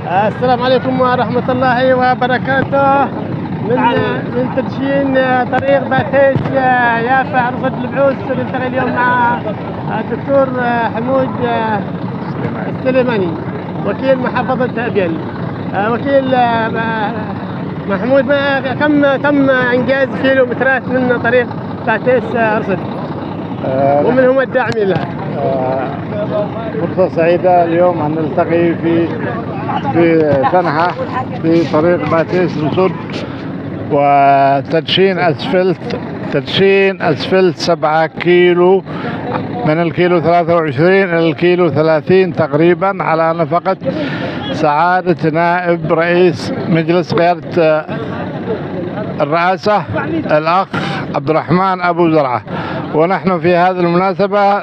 السلام عليكم ورحمة الله وبركاته. من تدشين طريق باتيس يافع رصد البعوث. نلتقي اليوم مع الدكتور حمود السليماني وكيل محافظة أبين. وكيل محمود، كم تم إنجاز كيلومترات من طريق باتيس رصد ومن هم الداعمين لها؟ فرصة سعيدة اليوم أن نلتقي في سنحة في طريق باتيس رصد وتدشين أسفلت 7 كيلو من الكيلو 23 إلى الكيلو 30 تقريبا، على نفقة سعادة نائب رئيس مجلس قيادة الرئاسة الأخ عبد الرحمن أبو زرعة. ونحن في هذه المناسبة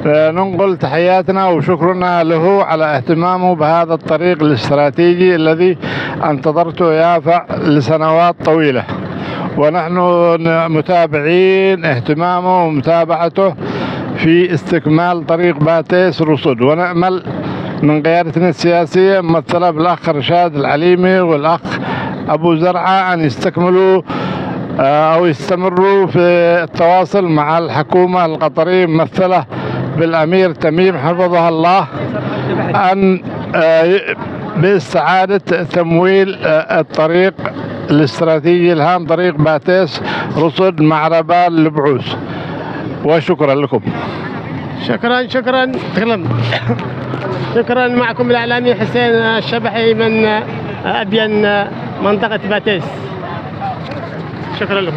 ننقل تحياتنا وشكرنا له على اهتمامه بهذا الطريق الاستراتيجي الذي انتظرته يافع لسنوات طويلة، ونحن متابعين اهتمامه ومتابعته في استكمال طريق باتيس رصد. ونأمل من قيادتنا السياسية ممثلة بالأخ رشاد العليمي والأخ أبو زرعة أن يستكملوا أو يستمروا في التواصل مع الحكومة القطرية ممثلة بالأمير تميم حفظه الله أن باستعادة تمويل الطريق الاستراتيجي الهام طريق باتيس رصد مع ربال البعوث. وشكرا لكم. شكرا تكلم. شكرا. معكم الإعلامي حسين الشبحي من أبين منطقة باتيس. شكرا لكم.